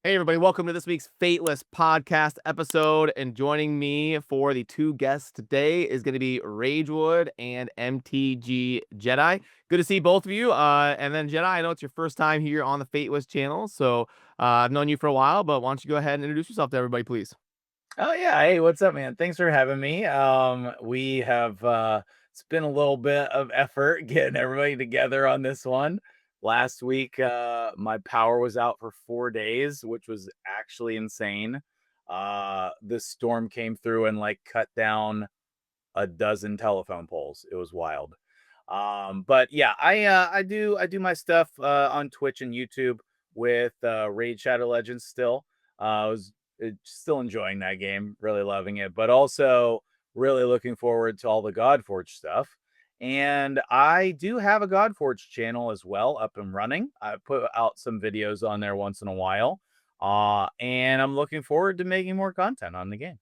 Hey, everybody, welcome to this week's Fateless podcast episode. And joining me for the two guests today is going to be Ragewood and MTG Jedi. Good to see both of you. And then, Jedi, I know it's your first time here on the Fateless channel. So I've known you for a while, but why don't you go ahead and introduce yourself to everybody, please? Oh yeah, hey, what's up, man? Thanks for having me. We have it's been a little bit of effort getting everybody together on this one. Last week, my power was out for 4 days, which was actually insane. This storm came through and like cut down a dozen telephone poles. It was wild. But yeah, I do my stuff on Twitch and YouTube with Raid Shadow Legends still. I was still enjoying that game, really loving it, but also really looking forward to all the Godforge stuff. And I do have a Godforge channel as well up and running. I put out some videos on there once in a while. And I'm looking forward to making more content on the game.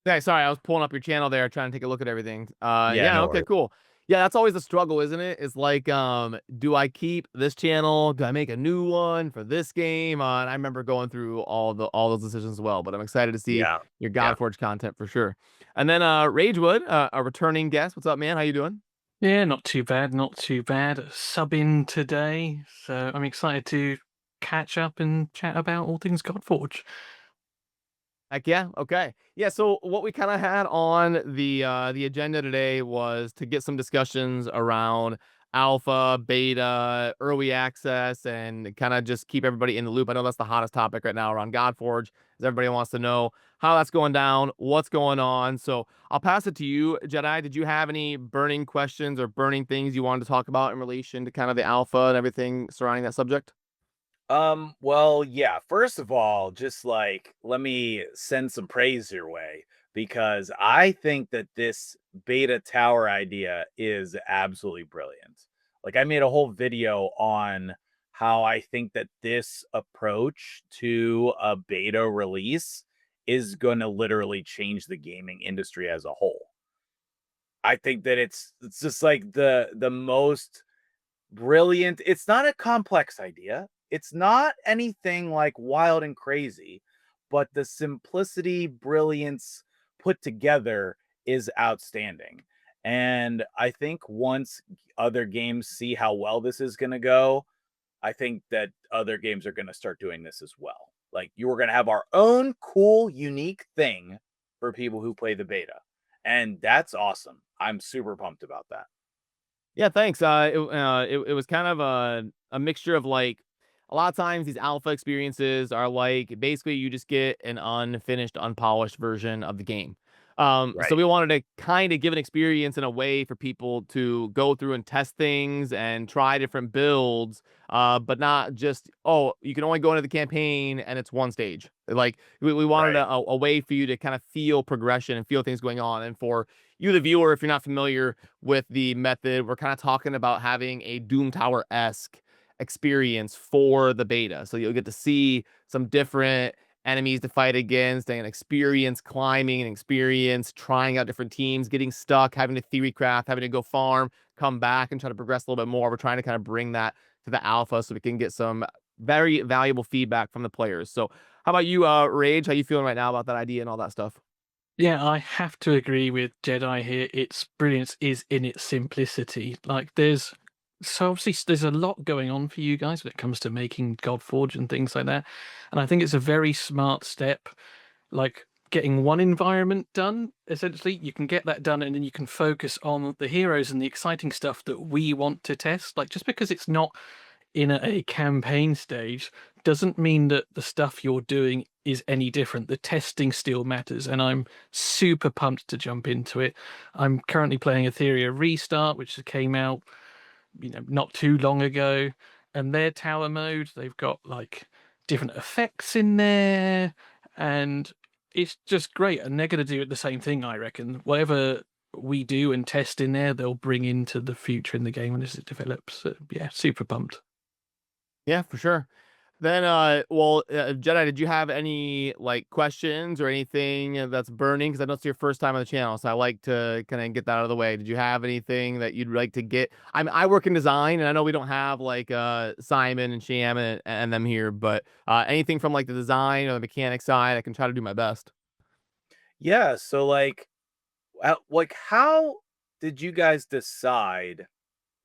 Yeah, sorry, I was pulling up your channel there, trying to take a look at everything. Yeah, Yeah, no okay, worries. cool. Yeah, that's always the struggle, isn't it? It's like, do I keep this channel? Do I make a new one for this game? And I remember going through all those decisions as well. But I'm excited to see Yeah. your Yeah. Godforge content for sure. And then Ragewood, a returning guest. What's up, man? How you doing? Yeah, not too bad, not too bad. Sub in today, so I'm excited to catch up and chat about all things Godforge. Heck yeah. Okay. Yeah. So what we kind of had on the agenda today was to get some discussions around alpha, beta, early access, and kind of just keep everybody in the loop. I know that's the hottest topic right now around Godforge, as everybody wants to know how that's going down, what's going on. So I'll pass it to you, Jedi. Did you have any burning questions or burning things you wanted to talk about in relation to kind of the alpha and everything surrounding that subject? Well, yeah, first of all, just like let me send some praise your way because I think that this beta tower idea is absolutely brilliant. Like I made a whole video on how I think that this approach to a beta release is going to literally change the gaming industry as a whole. I think that it's just like the most brilliant. It's not a complex idea. It's not anything like wild and crazy, but the simplicity, brilliance put together is outstanding. And I think once other games see how well this is going to go, I think that other games are going to start doing this as well. Like you are going to have our own cool, unique thing for people who play the beta. And that's awesome. I'm super pumped about that. Yeah, thanks. It was kind of a mixture of like a lot of times these alpha experiences are like basically you just get an unfinished, unpolished version of the game. So Right. we wanted to kind of give an experience in a way for people to go through and test things and try different builds, but not just, oh, you can only go into the campaign and it's one stage. Like we wanted Right. a way for you to kind of feel progression and feel things going on. And for you, the viewer, if you're not familiar with the method, we're kind of talking about having a Doom Tower-esque experience for the beta. So you'll get to see some different enemies to fight against and experience climbing and experience trying out different teams, getting stuck, having to theory craft, having to go farm, come back and try to progress a little bit more. We're trying to kind of bring that to the alpha so we can get some very valuable feedback from the players. So how about you, Rage? How you feeling right now about that idea and all that stuff? Yeah, I have to agree with Jedi here. Its brilliance is in its simplicity. Like obviously there's a lot going on for you guys when it comes to making Godforge and things like that. And I think it's a very smart step. Like getting one environment done, essentially, you can get that done and then you can focus on the heroes and the exciting stuff that we want to test. Like just because it's not in a campaign stage doesn't mean that the stuff you're doing is any different. The testing still matters, and I'm super pumped to jump into it. I'm currently playing Etheria Restart, which came out, not too long ago, and their tower mode, they've got like different effects in there, and it's just great. And they're going to do it the same thing, I reckon. Whatever we do and test in there, they'll bring into the future in the game as it develops. So, yeah, super pumped. Yeah, for sure. Then, Jedi, did you have any like questions or anything that's burning? Because I know it's your first time on the channel, so I like to kind of get that out of the way. Did you have anything that you'd like to get? I work in design, and I know we don't have like Simon and Sham and them here, but anything from like the design or the mechanic side, I can try to do my best. Yeah, so like how did you guys decide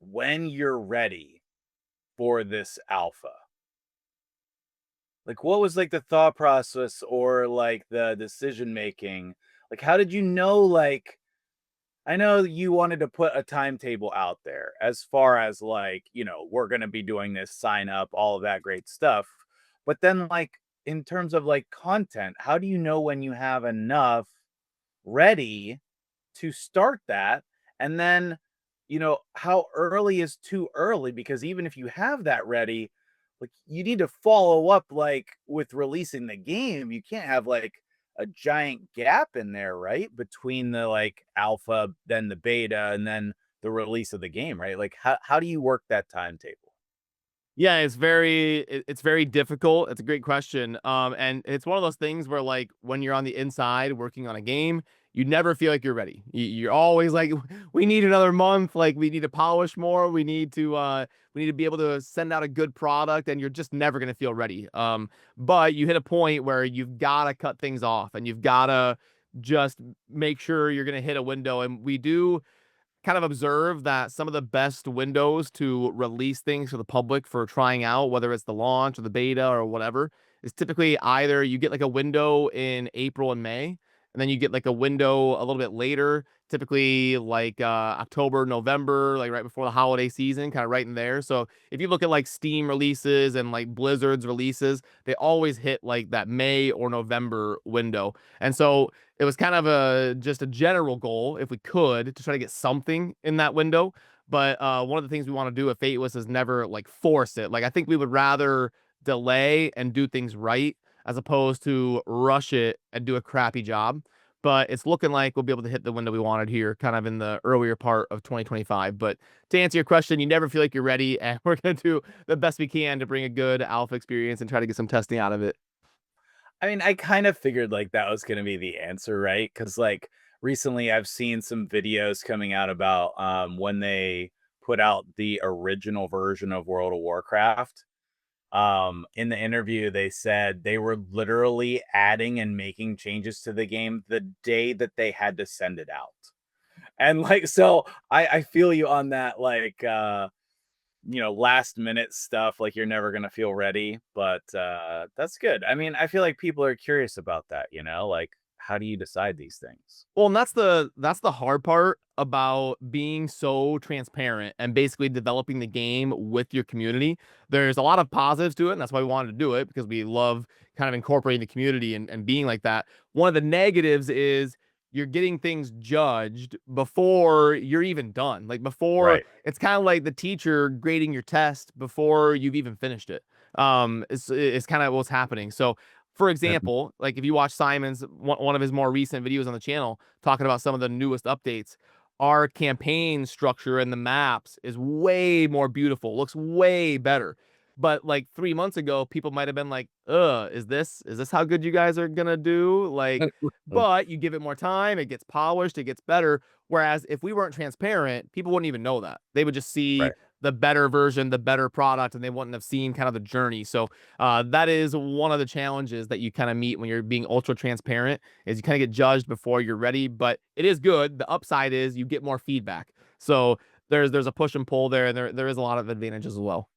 when you're ready for this alpha? Like, what was like the thought process or like the decision making? Like, how did you know? Like, I know you wanted to put a timetable out there as far as like, we're going to be doing this, sign up, all of that great stuff. But then, like, in terms of like content, how do you know when you have enough ready to start that? And then, how early is too early? Because even if you have that ready, like you need to follow up like with releasing the game. You can't have like a giant gap in there, right? Between the like alpha, then the beta, and then the release of the game, right? Like how do you work that timetable? Yeah, it's very difficult. It's a great question. And it's one of those things where like when you're on the inside working on a game, you never feel like you're ready. You're always like, we need another month. Like we need to polish more. We need to be able to send out a good product, and you're just never gonna feel ready. But you hit a point where you've got to cut things off, and you've got to just make sure you're gonna hit a window. And we do kind of observe that some of the best windows to release things for the public for trying out, whether it's the launch or the beta or whatever, is typically either you get like a window in April and May, and then you get like a window a little bit later, typically like October, November, like right before the holiday season, kind of right in there. So if you look at like Steam releases and like Blizzard's releases, they always hit like that May or November window. And so it was kind of just a general goal, if we could, to try to get something in that window. But one of the things we want to do at Fateless is never like force it. Like I think we would rather delay and do things right as opposed to rush it and do a crappy job. But it's looking like we'll be able to hit the window we wanted here, kind of in the earlier part of 2025. But to answer your question, you never feel like you're ready, and we're gonna do the best we can to bring a good alpha experience and try to get some testing out of it. I mean, I kind of figured like that was going to be the answer, right? Because like recently I've seen some videos coming out about when they put out the original version of World of Warcraft. In the interview, they said they were literally adding and making changes to the game the day that they had to send it out. And like, so I feel you on that, like, last minute stuff, like you're never gonna feel ready, but that's good. I mean, I feel like people are curious about that, like how do you decide these things? Well, and that's the hard part about being so transparent and basically developing the game with your community. There's a lot of positives to it, and that's why we wanted to do it because we love kind of incorporating the community and being like that. One of the negatives is you're getting things judged before you're even done. Like before Right. it's kind of like the teacher grading your test before you've even finished it. It's kind of what's happening. So for Mhm. example, like if you watch Simon's one of his more recent videos on the channel talking about some of the newest updates, our campaign structure and the maps is way more beautiful, looks way better. But like 3 months ago, people might have been like, is this how good you guys are gonna do? Like, but you give it more time, it gets polished, it gets better. Whereas if we weren't transparent, people wouldn't even know that. They would just see Right. the better version, the better product, and they wouldn't have seen kind of the journey. So that is one of the challenges that you kind of meet when you're being ultra transparent is you kind of get judged before you're ready, but it is good. The upside is you get more feedback. So there's a push and pull there, and there is a lot of advantages as well.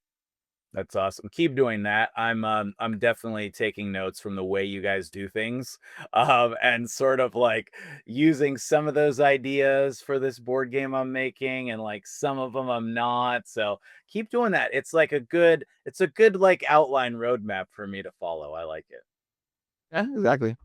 That's awesome. Keep doing that. I'm definitely taking notes from the way you guys do things, and sort of like using some of those ideas for this board game I'm making, and like some of them I'm not. So keep doing that. It's a good like outline roadmap for me to follow. I like it. Yeah, exactly.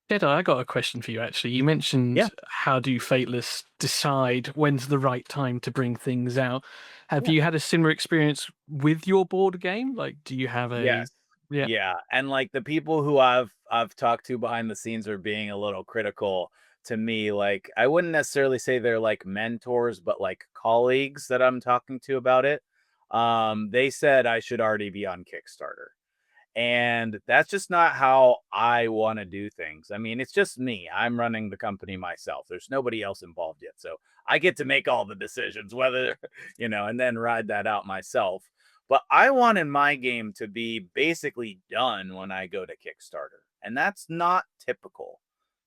Jedi, I got a question for you actually. You Yeah. mentioned how do Fateless decide when's the right time to bring things out. Have Yeah. you had a similar experience with your board game? Like, do you have a Yes. yeah? Yeah, and, like, the people who I've talked to behind the scenes are being a little critical to me, like, I wouldn't necessarily say they're, like, mentors, but, like, colleagues that I'm talking to about it. They said I should already be on Kickstarter, And that's just not how I want to do things. I mean, it's just me. I'm running the company myself. There's nobody else involved yet. So I get to make all the decisions, whether, and then ride that out myself. But I want in my game to be basically done when I go to Kickstarter. And that's not typical.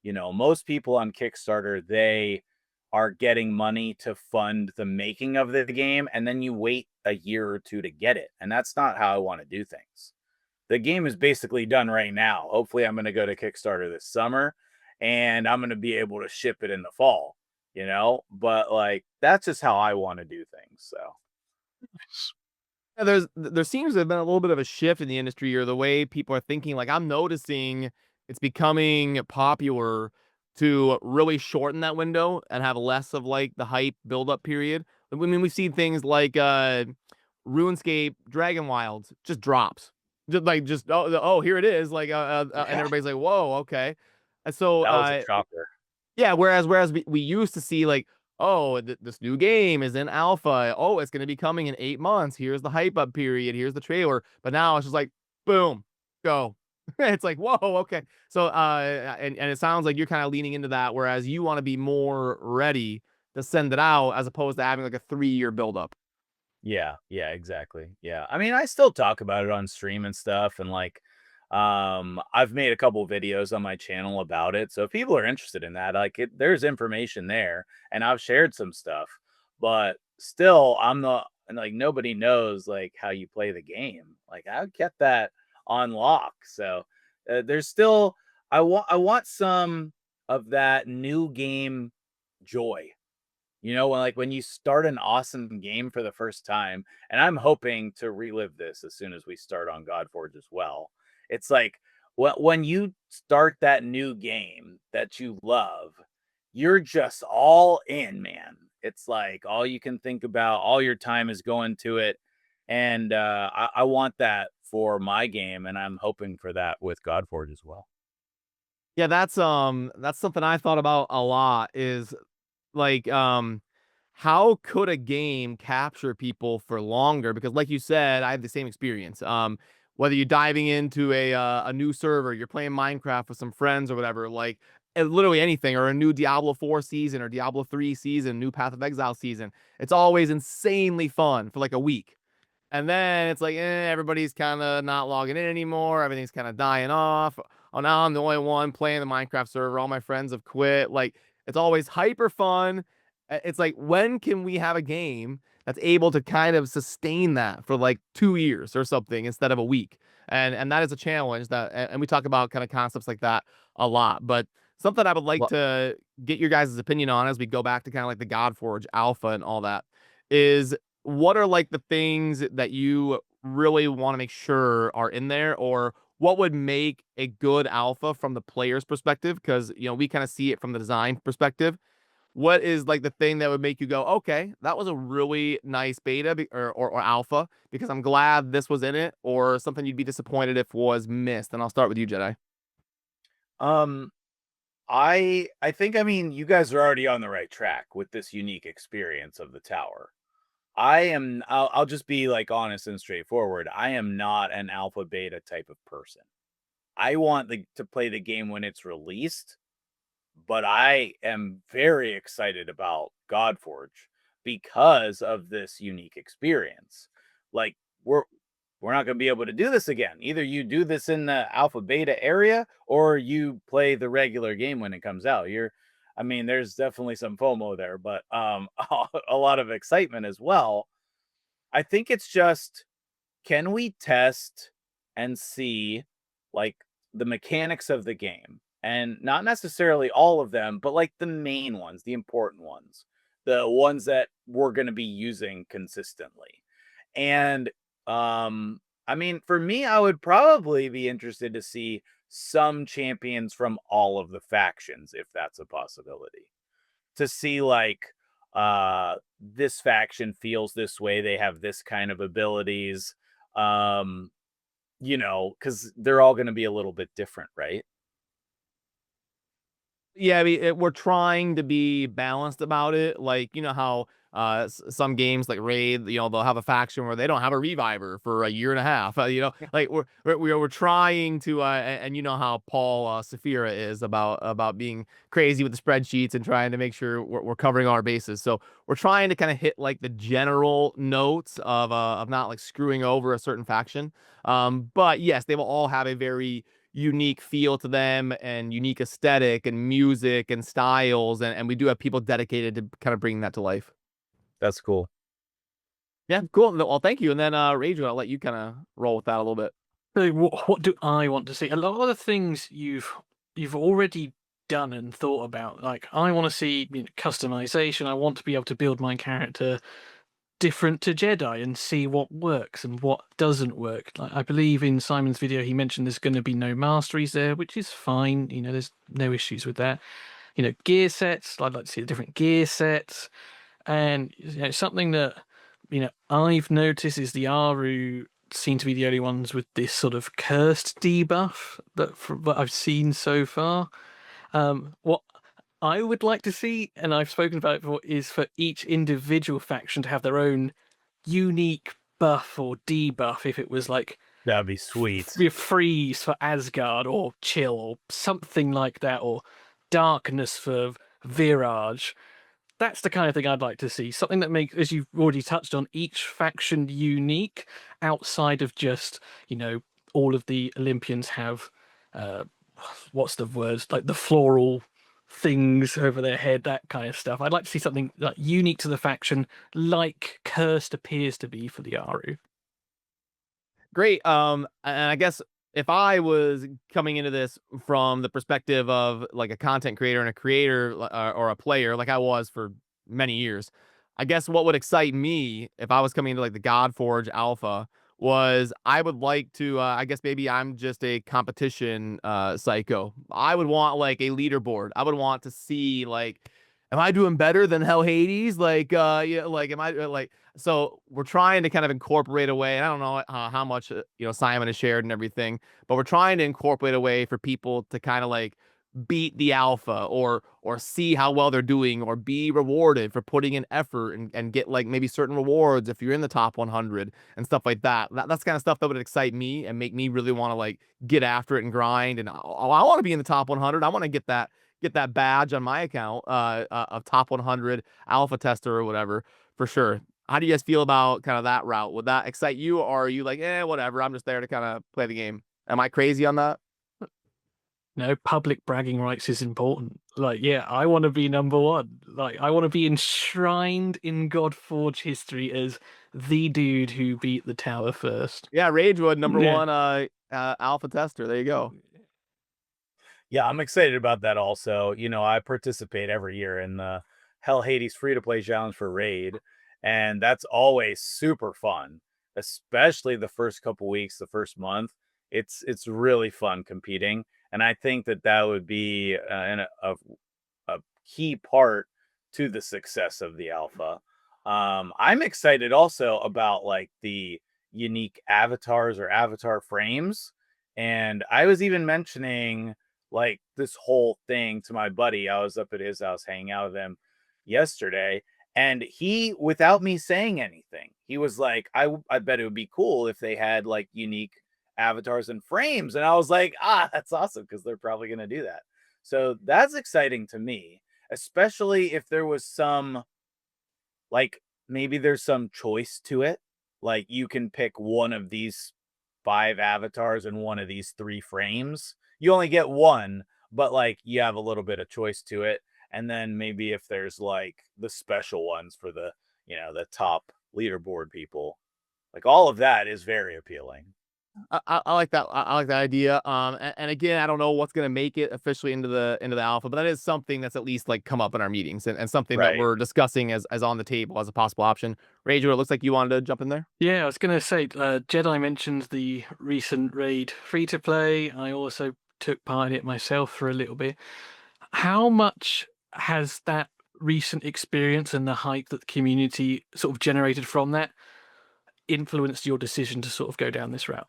Most people on Kickstarter, they are getting money to fund the making of the game. And then you wait a year or two to get it. And that's not how I want to do things. The game is basically done right now. Hopefully, I'm going to go to Kickstarter this summer and I'm going to be able to ship it in the fall. But like, that's just how I want to do things. So, Yeah, there seems to have been a little bit of a shift in the industry or the way people are thinking. Like I'm noticing it's becoming popular to really shorten that window and have less of like the hype build up period. I mean, we've seen things like RuneScape Dragon Wilds just drops. Just oh here it is like and yeah, everybody's like whoa okay. And so that was a shocker. yeah, whereas we used to see like, oh, this new game is in alpha. Oh, it's going to be coming in 8 months. Here's the hype up period. Here's the trailer. But now it's just like, boom, go. It's like, whoa, okay. So, and it sounds like you're kind of leaning into that, whereas you want to be more ready to send it out as opposed to having like a 3-year buildup. Yeah, exactly. Yeah. I mean, I still talk about it on stream and stuff and like I've made a couple videos on my channel about it. So if people are interested in that, like there's information there and I've shared some stuff. But still I'm not like nobody knows like how you play the game. Like I kept that on lock. So there's still I want some of that new game joy. When you start an awesome game for the first time, and I'm hoping to relive this as soon as we start on Godforge as well. It's like when you start that new game that you love, you're just all in, man. It's like all you can think about, all your time is going to it. And I want that for my game, and I'm hoping for that with Godforge as well. Yeah, that's something I thought about a lot is like how could a game capture people for longer, because like you said I have the same experience. Whether you're diving into a new server, you're playing Minecraft with some friends or whatever, like literally anything, or a new Diablo 4 season or Diablo 3 season, new Path of Exile season, it's always insanely fun for like a week. And then it's like, everybody's kind of not logging in anymore. Everything's kind of dying off. Oh, now I'm the only one playing the Minecraft server. All my friends have quit. Like, it's always hyper fun. It's like, when can we have a game that's able to kind of sustain that for like 2 years or something instead of a week? And that is a challenge and we talk about kind of concepts like that a lot. But something I would like Well, to get your guys' opinion on as we go back to kind of like the Godforge alpha and all that is, what are like the things that you really want to make sure are in there, or what would make a good alpha from the player's perspective? Because we kind of see it from the design perspective. What is like the thing that would make you go, okay, that was a really nice beta or alpha, because I'm glad this was in it, or something you'd be disappointed if was missed? And I'll start with you, Jedi. um, I think I mean you guys are already on the right track with this unique experience of the tower. I'll just be like honest and straightforward. I am not an alpha beta type of person. I want to play the game when it's released, but I am very excited about Godforge because of this unique experience. Like we're not going to be able to do this again. Either you do this in the alpha beta area or you play the regular game when it comes out. I mean, there's definitely some FOMO there, but a lot of excitement as well. I think it's just, can we test and see like the mechanics of the game, and not necessarily all of them, but like the main ones, the important ones, the ones that we're going to be using consistently. And I mean, for me, I would probably be interested to see some champions from all of the factions, if that's a possibility, to see like this faction feels this way, they have this kind of abilities, um because they're all going to be a little bit different, right? Yeah, I mean, we're trying to be balanced about it. Like, how Some games like Raid, they'll have a faction where they don't have a reviver for a year and a half. Like we're trying to, and you know how Paul Safira is about being crazy with the spreadsheets and trying to make sure we're covering our bases. So we're trying to kind of hit like the general notes of not like screwing over a certain faction. But yes, they will all have a very unique feel to them and unique aesthetic and music and styles, and we do have people dedicated to kind of bringing that to life. That's cool. Yeah, cool. Well, thank you. And then Ragewood, I'll let you kind of roll with that a little bit. So what do I want to see? A lot of the things you've already done and thought about. Like I want to see customization. I want to be able to build my character different to Jedi and see what works and what doesn't work. Like I believe in Simon's video he mentioned there's going to be no masteries there, which is fine. There's no issues with that. Gear sets. I'd like to see the different gear sets, and something that I've noticed is the Aru seem to be the only ones with this sort of cursed debuff that from what I've seen so far. What I would like to see, and I've spoken about it before, is for each individual faction to have their own unique buff or debuff. If it was like That'd be sweet. freeze for Asgard, or chill, or something like that, or darkness for Virage. That's the kind of thing I'd like to see. Something that makes, as you've already touched on, each faction unique outside of just, all of the Olympians have, what's the words, like the floral things over their head, that kind of stuff. I'd like to see something like unique to the faction, like Cursed appears to be for the Aru. Great. And I guess if I was coming into this from the perspective of like a content creator and a creator or a player, like I was for many years, I guess what would excite me if I was coming into like the Godforge Alpha was I would like to, I guess maybe I'm just a competition psycho. I would want like a leaderboard. I would want to see like, am I doing better than Hellhades? Like, yeah, like, am I like, so we're trying to kind of incorporate a way, and I don't know how much, Simon has shared and everything, but we're trying to incorporate a way for people to kind of like beat the alpha or see how well they're doing or be rewarded for putting in effort and get like maybe certain rewards if you're in the top 100 and stuff like that. That's kind of stuff that would excite me and make me really want to like get after it and grind. And I want to be in the top 100. I want to get that badge on my account of top 100 alpha tester or whatever, for sure. How do you guys feel about kind of that route? Would that excite you, or are you like, whatever, I'm just there to kind of play the game? Am I crazy on that? No, public bragging rights is important. Like, yeah, I want to be number one. Like, I want to be enshrined in Godforge history as the dude who beat the tower first. Yeah, Ragewood, number Yeah. one alpha tester. There you go. Yeah, I'm excited about that also. I participate every year in the Hellhades free-to-play challenge for Raid, and that's always super fun, especially the first couple weeks, the first month. It's really fun competing, and I think that would be a key part to the success of the alpha. I'm excited also about like the unique avatars or avatar frames, and I was even mentioning like this whole thing to my buddy. I was up at his house hanging out with him yesterday, and he, without me saying anything, he was like, I bet it would be cool if they had like unique avatars and frames. And I was like, that's awesome, because they're probably going to do that. So that's exciting to me, especially if there was some, like, maybe there's some choice to it. Like you can pick one of these 5 avatars and one of these 3 frames. You only get one, but like you have a little bit of choice to it. And then maybe if there's like the special ones for the, the top leaderboard people, like all of that is very appealing. I like that. I like that idea. And again, I don't know what's gonna make it officially into the alpha, but that is something that's at least like come up in our meetings and something that Right. we're discussing as on the table as a possible option. Rager, it looks like you wanted to jump in there. Yeah, I was going to say, Jedi mentioned the recent Raid free-to-play. I also took part in it myself for a little bit. How much has that recent experience and the hype that the community sort of generated from that influenced your decision to sort of go down this route?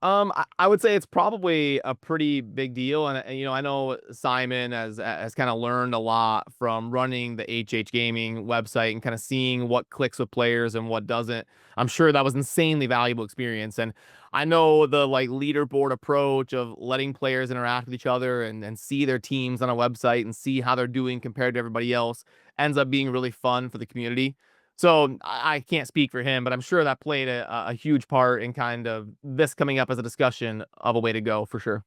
I would say it's probably a pretty big deal, and I know Simon has kind of learned a lot from running the HH Gaming website and kind of seeing what clicks with players and what doesn't. I'm sure that was insanely valuable experience, and I know the like leaderboard approach of letting players interact with each other and see their teams on a website and see how they're doing compared to everybody else ends up being really fun for the community. So I can't speak for him, but I'm sure that played a huge part in kind of this coming up as a discussion of a way to go for sure.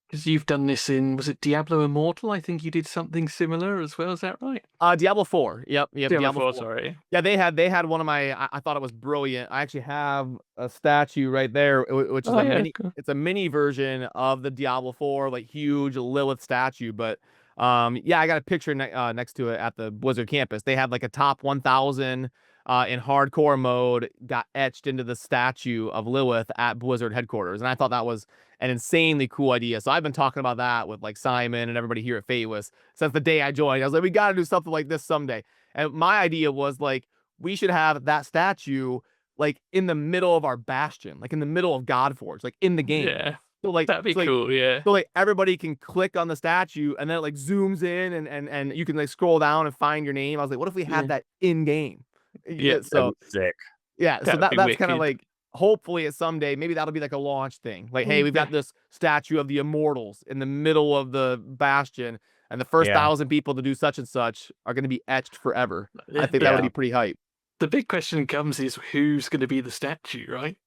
Because you've done this in, was it Diablo Immortal? I think you did something similar as well. Is that right? Diablo 4. Yep, Diablo Diablo 4, 4. sorry. Yeah, they had one of my I thought it was brilliant. I actually have a statue right there, which is Oh, a yeah. mini Cool. it's a mini version of the Diablo 4, like huge Lilith statue. But yeah, I got a picture next to it at the Blizzard campus. They had like a top 1,000 in hardcore mode got etched into the statue of Lilith at Blizzard headquarters. And I thought that was an insanely cool idea. So I've been talking about that with like Simon and everybody here at Fateless since the day I joined. I was like, we got to do something like this someday. And my idea was like, we should have that statue like in the middle of our bastion, like in the middle of Godforge, like in the game. Yeah. So like, That'd be so like, cool. Yeah. so like everybody can click on the statue and then it like zooms in and you can like scroll down and find your name. I was like, what if we had Yeah. that in game? Yeah. That'd So be sick. yeah, so That'd be that's kind of wicked. like hopefully at someday maybe that'll be like a launch thing. Like, hey, we've Yeah. got this statue of the immortals in the middle of the bastion, and the first Yeah. 1,000 people to do such and such are going to be etched forever. I think that would Yeah. be pretty hype. The big question comes is who's going to be the statue, right?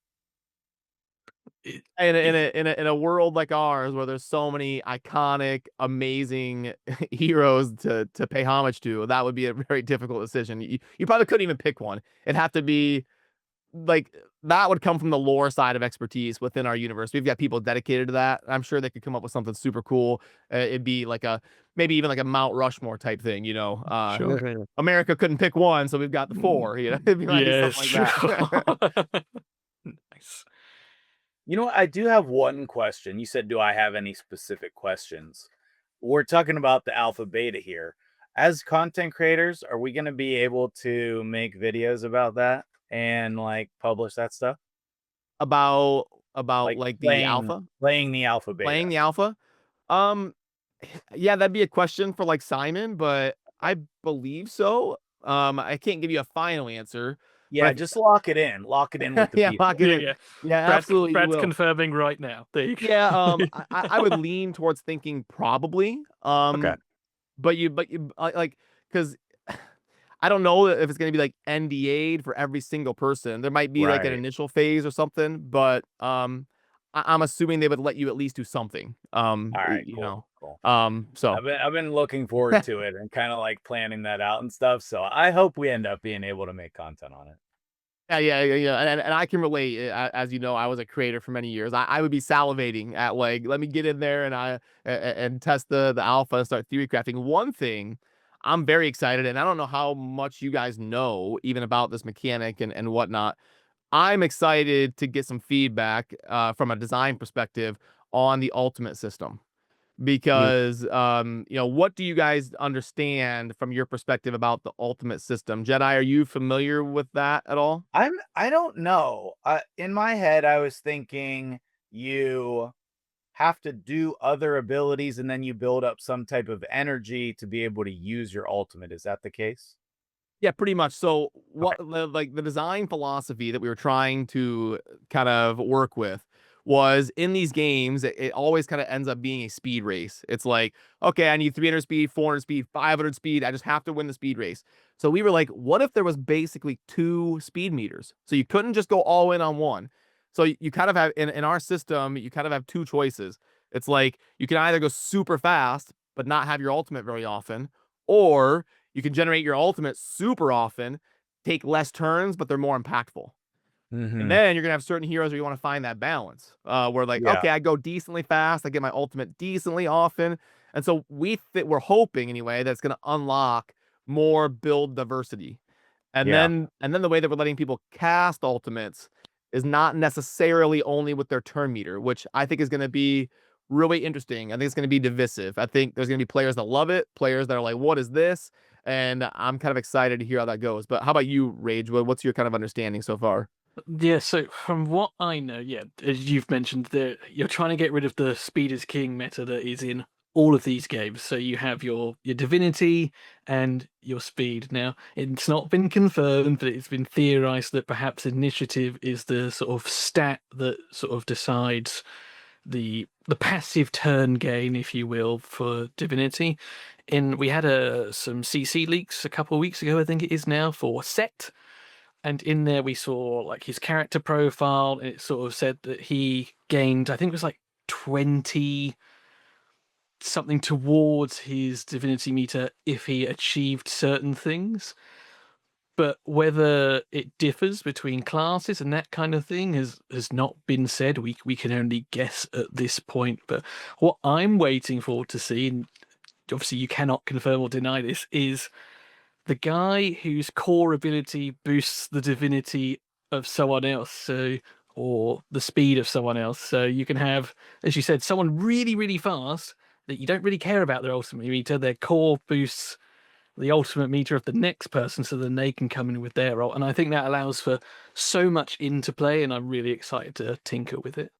It, And in it, a in a in a world like ours where there's so many iconic, amazing heroes to pay homage to, that would be a very difficult decision. You probably couldn't even pick one. It'd have to be like that would come from the lore side of expertise within our universe. We've got people dedicated to that. I'm sure they could come up with something super cool. It'd be like a maybe even like a Mount Rushmore type thing, you know. sure. America couldn't pick one, so we've got the four. You know, it might be Yes, something sure. like that. Nice. You know what? I do have one question. You said, do I have any specific questions? We're talking about the alpha beta here. As content creators, are we going to be able to make videos about that and like publish that stuff? about Like like the playing alpha, playing the alpha beta. playing the alpha. Um, yeah, that'd be a question for like Simon, but I believe so. I can't give you a final answer, but Yeah, just lock it in. Lock it in with the yeah, people. lock it Yeah, in. yeah. Yeah, Brad's, absolutely, you Brad's will. confirming right now. There you go. Yeah, I would lean towards thinking probably. Okay. But you like because I don't know if it's gonna be like NDA'd for every single person. There might be like an Right. initial phase or something, but I'm assuming they would let you at least do something. All right, You cool. know, Cool. so I've been looking forward to it and kind of like planning that out and stuff. So I hope we end up being able to make content on it. yeah, and I can relate. As you know, I was a creator for many years. I would be salivating at like, let me get in there and and test the alpha and start theory crafting. One thing I'm very excited, and I don't know how much you guys know even about this mechanic and whatnot. I'm excited to get some feedback from a design perspective on the ultimate system Mm. because what do you guys understand from your perspective about the ultimate system? Jedi, are you familiar with that at all? I don't know. In my head, I was thinking you have to do other abilities and then you build up some type of energy to be able to use your ultimate. Is that the case? Yeah, pretty much. So Okay. like the design philosophy that we were trying to kind of work with was in these games, it always kind of ends up being a speed race. It's like, okay, I need 300 speed, 400 speed, 500 speed. I just have to win the speed race. So we were like, what if there was basically two speed meters? So you couldn't just go all in on one. So you kind of have in our system, you kind of have two choices. It's like you can either go super fast, but not have your ultimate very often, or you can generate your ultimate super often, take less turns, but they're more impactful. And Mm-hmm. then you're gonna have certain heroes where you want to find that balance, where like, Yeah. okay, I go decently fast, I get my ultimate decently often, and so we're hoping anyway that's gonna unlock more build diversity. Yeah. And then the way that we're letting people cast ultimates is not necessarily only with their turn meter, which I think is going to be really interesting. I think it's going to be divisive. I think there's going to be players that love it, players that are like, "What is this?" And I'm kind of excited to hear how that goes. But how about you, Ragewood? What's your kind of understanding so far? Yeah, so from what I know, yeah, as you've mentioned, you're trying to get rid of the speed is king meta that is in all of these games. So you have your divinity and your speed. Now, it's not been confirmed, but it's been theorized that perhaps initiative is the sort of stat that sort of decides the passive turn gain, if you will, for divinity. We had some CC leaks a couple of weeks ago, I think it is now, for Set, and in there we saw like his character profile, and it sort of said that he gained, I think it was like 20 something towards his divinity meter if he achieved certain things. But whether it differs between classes and that kind of thing has not been said. We can only guess at this point. But what I'm waiting for to see, and obviously you cannot confirm or deny this, is the guy whose core ability boosts the divinity of someone else, so or the speed of someone else. So you can have, as you said, someone really, really fast that you don't really care about their ultimate meter. Their core boosts the ultimate meter of the next person, so then they can come in with their ult. And I think that allows for so much interplay, and I'm really excited to tinker with it.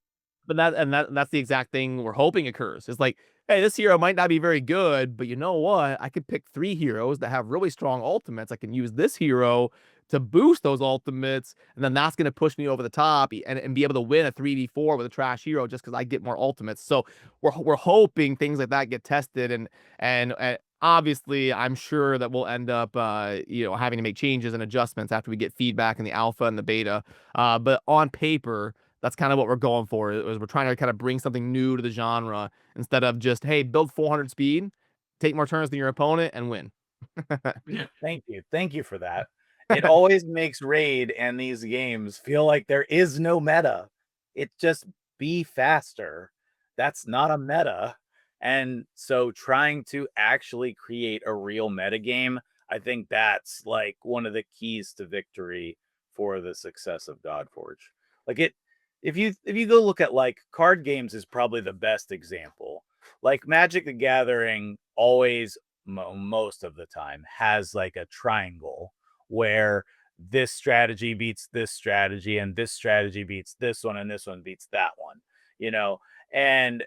But that's the exact thing we're hoping occurs. It's like, hey, this hero might not be very good, but you know what? I could pick 3 heroes that have really strong ultimates. I can use this hero to boost those ultimates, and then that's going to push me over the top and be able to win a 3v4 with a trash hero just because I get more ultimates. So we're hoping things like that get tested, and obviously I'm sure that we'll end up having to make changes and adjustments after we get feedback in the alpha and the beta. But on paper, that's kind of what we're going for. Is we're trying to kind of bring something new to the genre instead of just, hey, build 400 speed, take more turns than your opponent, and win. Yeah. Thank you for that. It always makes Raid and these games feel like there is no meta. It just be faster. That's not a meta. And so trying to actually create a real meta game, I think that's like one of the keys to victory for the success of Godforge. Like it if you go look at like card games is probably the best example. Like Magic the Gathering always most of the time has like a triangle where this strategy beats this strategy and this strategy beats this one and this one beats that one, you know. And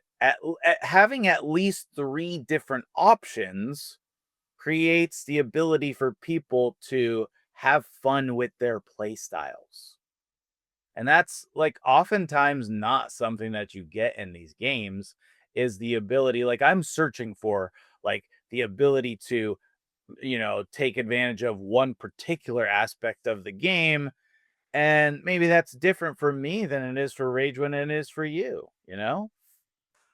having at least 3 different options creates the ability for people to have fun with their play styles. And that's like oftentimes not something that you get in these games is the ability, like I'm searching for like the ability to, take advantage of one particular aspect of the game. And maybe that's different for me than it is for Ragewood and it is for you, you know?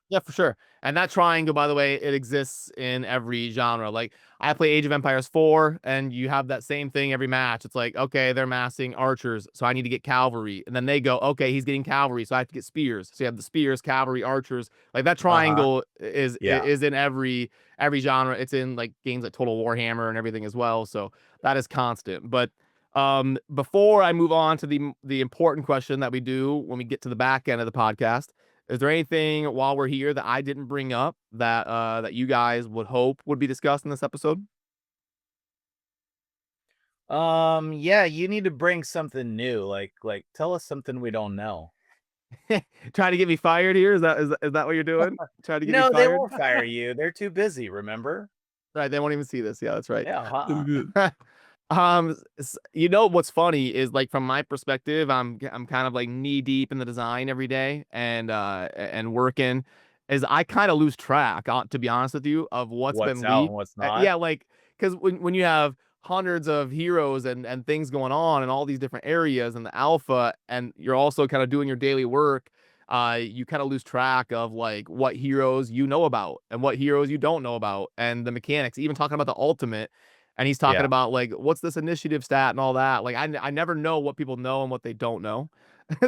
Yeah, for sure. And that triangle, by the way, it exists in every genre. Like I play Age of Empires 4, and you have that same thing every match. It's like, okay, they're massing archers, so I need to get cavalry. And then they go, okay, he's getting cavalry, so I have to get spears. So you have the spears, cavalry, archers. Like that Uh-huh. triangle is Yeah. is in every genre. It's in like games like Total Warhammer and everything as well. So that is constant. But before I move on to the important question that we do when we get to the back end of the podcast, is there anything while we're here that I didn't bring up that you guys would hope would be discussed in this episode? Yeah, you need to bring something new. Like tell us something we don't know. Trying to get me fired here? Is that what you're doing? Trying to get me No, they fired? won't fire you. They're too busy, remember? Right, they won't even see this. Yeah, that's right. Yeah, huh? What's funny is like from my perspective, I'm kind of like knee deep in the design every day and working, is I kind of lose track, to be honest with you, of what's What's been out leaked. and what's not. Yeah, like because when you have hundreds of heroes and things going on in all these different areas in the alpha, and you're also kind of doing your daily work, you kind of lose track of like what heroes you know about and what heroes you don't know about and the mechanics. Even talking about the ultimate, and he's talking Yeah. about like what's this initiative stat and all that. Like I never know what people know and what they don't know.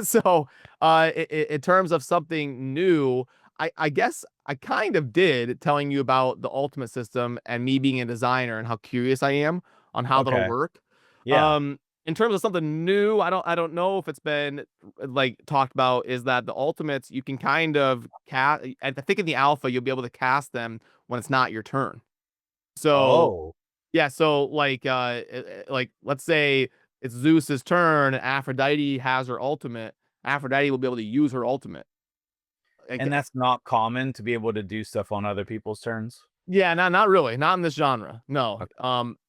So in terms of something new, I guess I kind of did telling you about the ultimate system and me being a designer and how curious I am on how that'll Okay. work. Yeah. In terms of something new, I don't know if it's been like talked about, is that the ultimates you can kind of cast. I think in the alpha you'll be able to cast them when it's not your turn. So Oh. yeah, so like let's say it's Zeus's turn and Aphrodite has her ultimate, Aphrodite will be able to use her ultimate. And that's not common to be able to do stuff on other people's turns? Yeah, not really, not in this genre. No. Okay.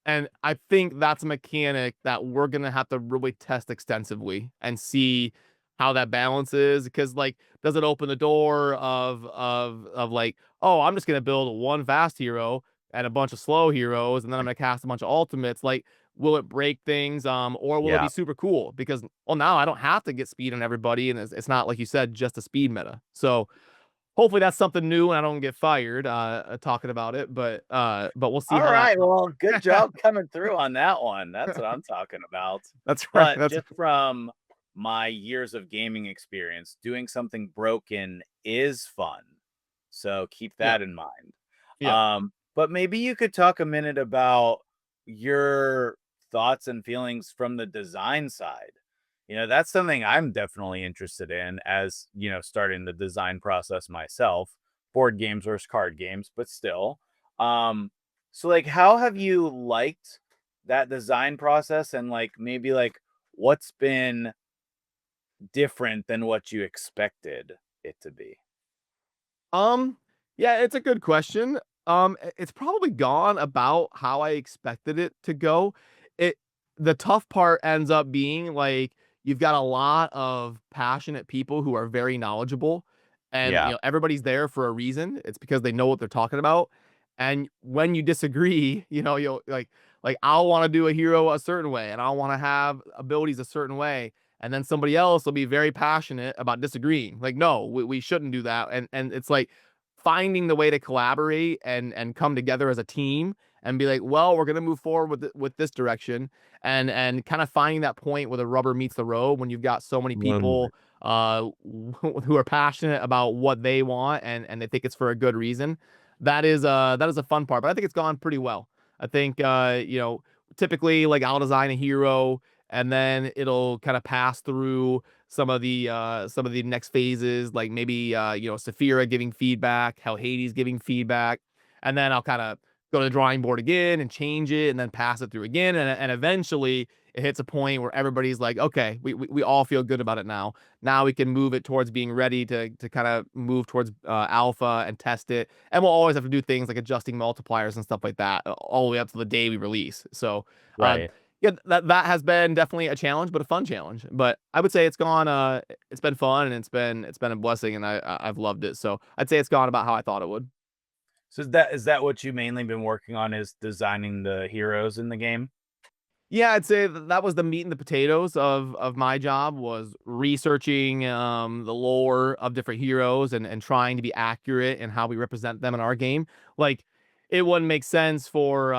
And I think that's a mechanic that we're gonna have to really test extensively and see how that balances. Because like, does it open the door of like, oh, I'm just gonna build one fast hero and a bunch of slow heroes, and then I'm gonna cast a bunch of ultimates. Like, will it break things? Or will it Yeah. be super cool? Because well, now I don't have to get speed on everybody, and it's not like you said, just a speed meta. So hopefully that's something new and I don't get fired talking about it, but we'll see All how that right, well, good job coming through on that one. That's what I'm talking about. that's right. But That's just from my years of gaming experience, doing something broken is fun. So keep yeah, that in mind. yeah. But maybe you could talk a minute about your thoughts and feelings from the design side. That's something I'm definitely interested in as, starting the design process myself. Board games versus card games, but still. So like how have you liked that design process, and like maybe like what's been different than what you expected it to be? Um, yeah, it's a good question. It's probably gone about how I expected it to go. It The tough part ends up being like you've got a lot of passionate people who are very knowledgeable, and Yeah. everybody's there for a reason. It's because they know what they're talking about. And when you disagree, you'll like I'll want to do a hero a certain way, and I'll want to have abilities a certain way, and then somebody else will be very passionate about disagreeing. Like, no, we shouldn't do that. And it's like finding the way to collaborate and come together as a team and be like, well, we're gonna move forward with this direction, and kind of finding that point where the rubber meets the road when you've got so many Mm. people who are passionate about what they want and they think it's for a good reason. That is a fun part, but I think it's gone pretty well. I think typically like I'll design a hero and then it'll kind of pass through some of the next phases, like maybe Saphira giving feedback, Hellhades giving feedback, and then I'll kind of go to the drawing board again and change it and then pass it through again, and eventually it hits a point where everybody's like, okay, we all feel good about it now. Now we can move it towards being ready to kind of move towards alpha and test it, and we'll always have to do things like adjusting multipliers and stuff like that all the way up to the day we release. So uh, Right. yeah, that has been definitely a challenge, but a fun challenge. But I would say it's been fun and it's been a blessing, and I've loved it. So I'd say it's gone about how I thought it would. So is that what you mainly been working on, is designing the heroes in the game? Yeah, I'd say that was the meat and the potatoes of my job, was researching the lore of different heroes and trying to be accurate in how we represent them in our game. Like, it wouldn't make sense for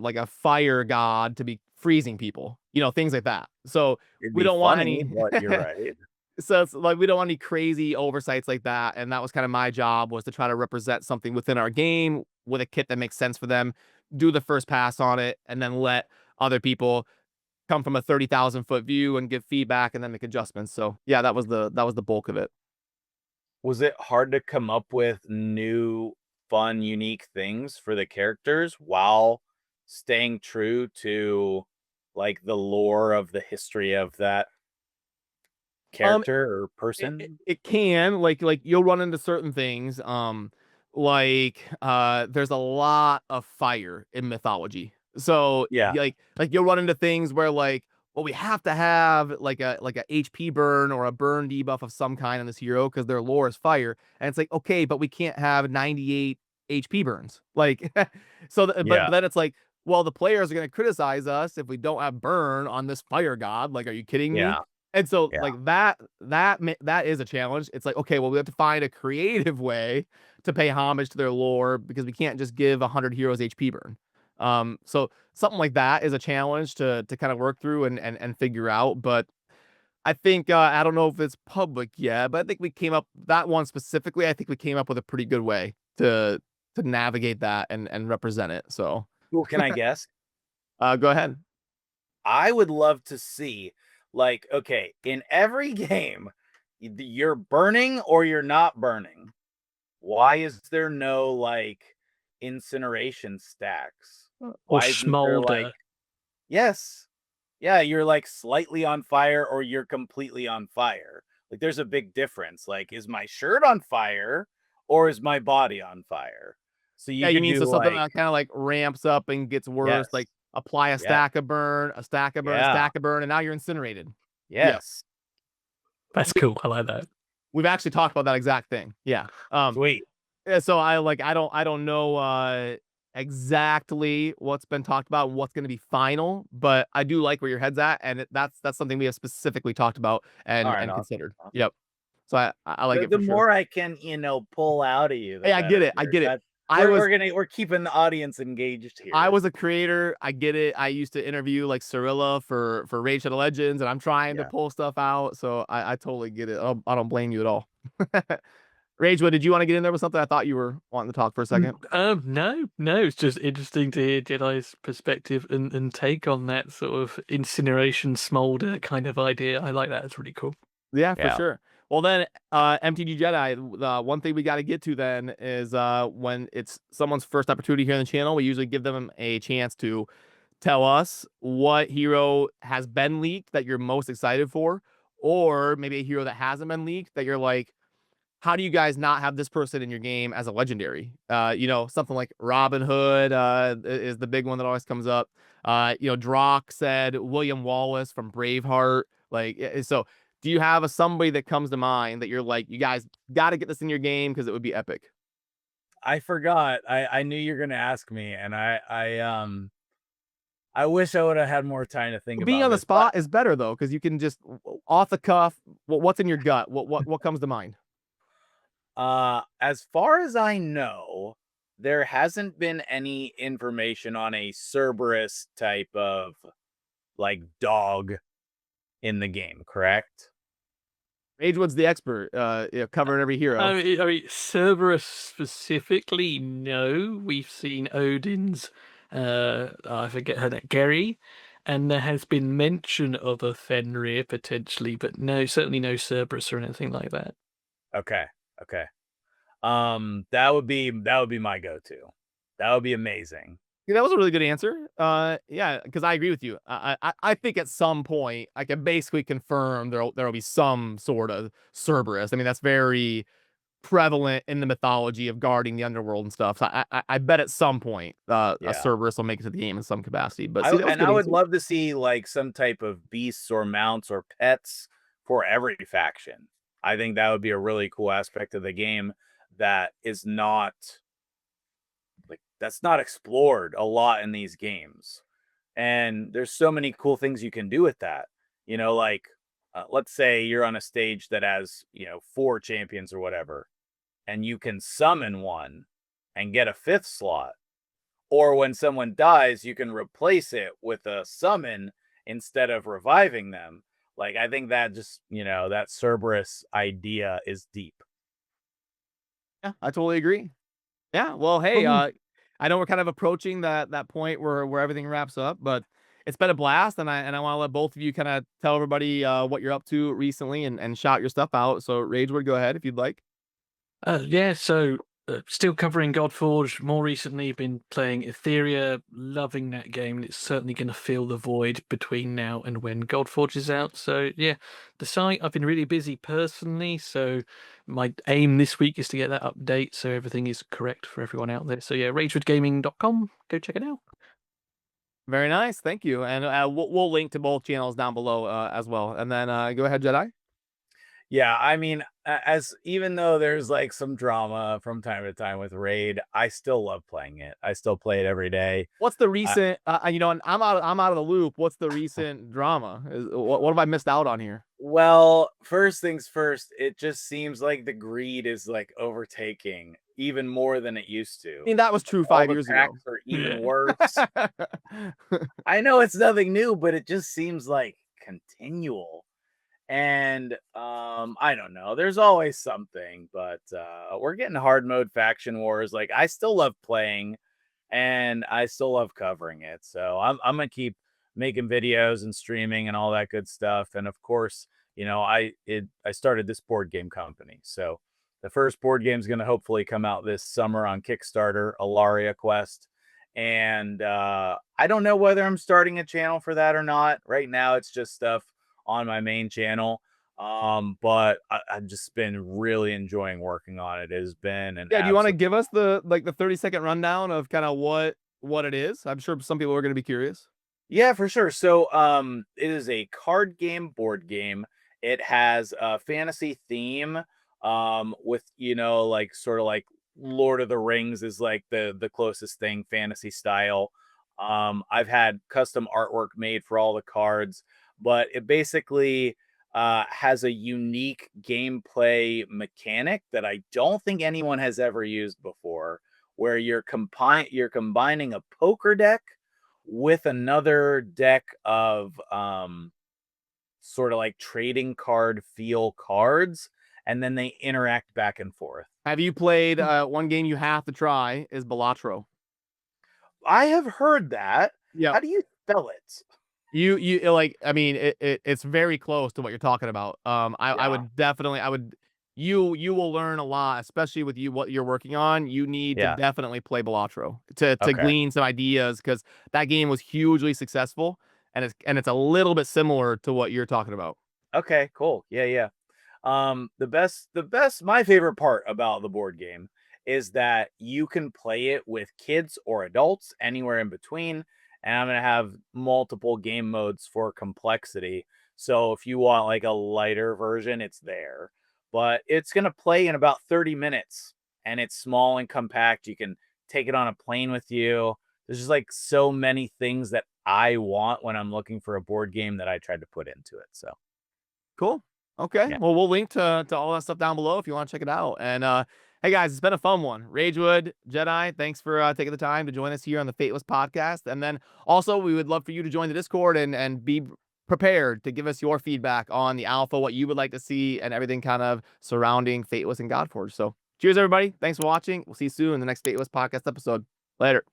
like a fire god to be freezing people, things like that. So It'd we be don't want funny, any but you're right. so it's like we don't want any crazy oversights like that, and that was kind of my job, was to try to represent something within our game with a kit that makes sense for them, do the first pass on it, and then let other people come from a 30,000-foot view and give feedback and then make adjustments. So yeah, that was the bulk of it. Was it hard to come up with new, fun, unique things for the characters while staying true to like the lore of the history of that Um, character or it person? it can, like you'll run into certain things, like there's a lot of fire in mythology. So Yeah, like you'll run into things where like, well, we have to have like a HP burn or a burn debuff of some kind on this hero because their lore is fire. And it's like, okay, but we can't have 98 HP burns. Like yeah, but then it's like, well, the players are gonna criticize us if we don't have burn on this fire god. Like, are you kidding me? yeah, And so yeah, like that is a challenge. It's like, okay, well, we have to find a creative way to pay homage to their lore because we can't just give 100 heroes HP burn. So something like that is a challenge to kind of work through and figure out. But I think I don't know if it's public yet, but I think we came up that one specifically. I think we came up with a pretty good way to navigate that and represent it. So Cool. Can I guess? go ahead. I would love to see, like, okay, in every game, you're burning or you're not burning. Why is there no like incineration stacks? Or Why isn't there like, smolder. yes, Yeah, you're like slightly on fire or you're completely on fire. Like there's a big difference. Like, is my shirt on fire or is my body on fire? So Yeah, you you could mean so do something like, that kinda, like, ramps up and gets worse, yes, like, apply a yeah, stack of burn, a stack of burn, a yeah, stack of burn, and now you're incinerated. Yeah. yes. That's cool. I like that. We've actually talked about that exact thing. Yeah. Sweet. Yeah, so I don't know, exactly what's been talked about and what's gonna be final, but I do like where your head's at, and that's something we have specifically talked about All and right, and awesome. considered. Awesome. Yep. So I like it The for sure. more I can, pull out of you, the Hey, I get better it, I here. get it. That I was we're keeping the audience engaged I here. was a creator. I get it. I used to interview like Cirilla for Rage of the Legends, and I'm trying to Yeah. pull stuff out. So I totally get it. I don't blame you at all. Ragewood, did you want to get in there with something? I thought you were wanting to talk for a second. No, no. It's just interesting to hear Jedi's perspective and take on that sort of incineration smolder kind of idea. I like that. It's really cool. Yeah, for Yeah. sure. Well, then, MTG Jedi. The one thing we got to get to then is when it's someone's first opportunity here on the channel, we usually give them a chance to tell us what hero has been leaked that you're most excited for, or maybe a hero that hasn't been leaked that you're like, how do you guys not have this person in your game as a legendary? Something like Robin Hood is the big one that always comes up. Drock said William Wallace from Braveheart. So do you have somebody that comes to mind that you're like, you guys got to get this in your game because it would be epic? I forgot. I knew you were gonna ask me, and I wish I would have had more time to think Being about on the this. But spot is better though, because you can just off the cuff. What's in your gut? What comes to mind? as far as I know, there hasn't been any information on a Cerberus type of like dog in the game, correct? Ragewood's the expert, covering every hero. I mean, Cerberus specifically, no. We've seen Odin's, I forget her name, Geri, and there has been mention of a Fenrir potentially, but no, certainly no Cerberus or anything like that. Okay. Okay. That would be my go-to. That would be amazing. Yeah, that was a really good answer. Yeah, because I agree with you. I think at some point I can basically confirm there'll be some sort of Cerberus. I mean, that's very prevalent in the mythology of guarding the underworld and stuff. So I bet at some point a Yeah. Cerberus will make it to the game in some capacity. But see, that was a I good would answer. love to see like some type of beasts or mounts or pets for every faction. I think that would be a really cool aspect of the game that is not like that's not explored a lot in these games. And there's so many cool things you can do with that. Like let's say you're on a stage that has, 4 champions or whatever, and you can summon one and get a 5th slot. Or when someone dies, you can replace it with a summon instead of reviving them. Like, I think that just, that Cerberus idea is deep. Yeah, I totally agree. Yeah. Well, hey, Cool. I know we're kind of approaching that point where everything wraps up, but it's been a blast, and I want to let both of you kind of tell everybody what you're up to recently and shout your stuff out. So, Ragewood, go ahead if you'd like. Yeah, so still covering Godforge. More recently, been playing Etheria, loving that game. And it's certainly going to fill the void between now and when Godforge is out. So yeah, the site, I've been really busy personally. So my aim this week is to get that update so everything is correct for everyone out there. So yeah, ragewoodgaming.com. Go check it out. Very nice, thank you, and we'll link to both channels down below as well. And then go ahead, Jedi. Yeah, I mean, as even though there's like some drama from time to time with Raid, I still love playing it. I still play it every day. What's the I, recent? And I'm out of the loop. What's the recent drama? What have I missed out on here? Well, first things first, it just seems like the greed is like overtaking even more than it used to. I mean, that was true All five the years ago. packs are even Yeah. worse. I know it's nothing new, but it just seems like continual. And I don't know. There's always something, but we're getting hard mode faction wars. Like I still love playing and I still love covering it. So I'm gonna keep making videos and streaming and all that good stuff. And of course, I started this board game company. So the first board game is gonna hopefully come out this summer on Kickstarter, Alaria Quest. And I don't know whether I'm starting a channel for that or not. Right now, it's just stuff on my main channel. But I've just been really enjoying working on it. It has been an Yeah, do you want to absolute. give us the 30-second rundown of kind of what it is? I'm sure some people are going to be curious. Yeah, for sure. So, it is a card game, board game. It has a fantasy theme, with, like, sort of like Lord of the Rings is like the closest thing, fantasy style. I've had custom artwork made for all the cards, but it basically has a unique gameplay mechanic that I don't think anyone has ever used before, where you're combining a poker deck with another deck of sort of like trading card feel cards, and then they interact back and forth. Have you played Hmm. one game you have to try is Balatro. I have heard that. Yeah. How do you spell it? You like, I mean, it's very close to what you're talking about. I Yeah. would definitely, you will learn a lot, especially with what you're working on. You need to Yeah. definitely play Balatro to Okay. glean some ideas, because that game was hugely successful, and it's a little bit similar to what you're talking about. Okay, cool. Yeah, yeah. The best my favorite part about the board game is that you can play it with kids or adults anywhere in between, and I'm going to have multiple game modes for complexity. So if you want like a lighter version, it's there. But it's going to play in about 30 minutes, and it's small and compact. You can take it on a plane with you. There's just like so many things that I want when I'm looking for a board game that I tried to put into it. So, Cool. Okay. yeah. Well, we'll link to all that stuff down below if you want to check it out. And hey guys, it's been a fun one. Ragewood, Jedi, thanks for taking the time to join us here on the Fateless podcast. And then also, we would love for you to join the Discord and be prepared to give us your feedback on the alpha, what you would like to see, and everything kind of surrounding Fateless and Godforge. So cheers, everybody. Thanks for watching. We'll see you soon in the next Fateless podcast episode. Later.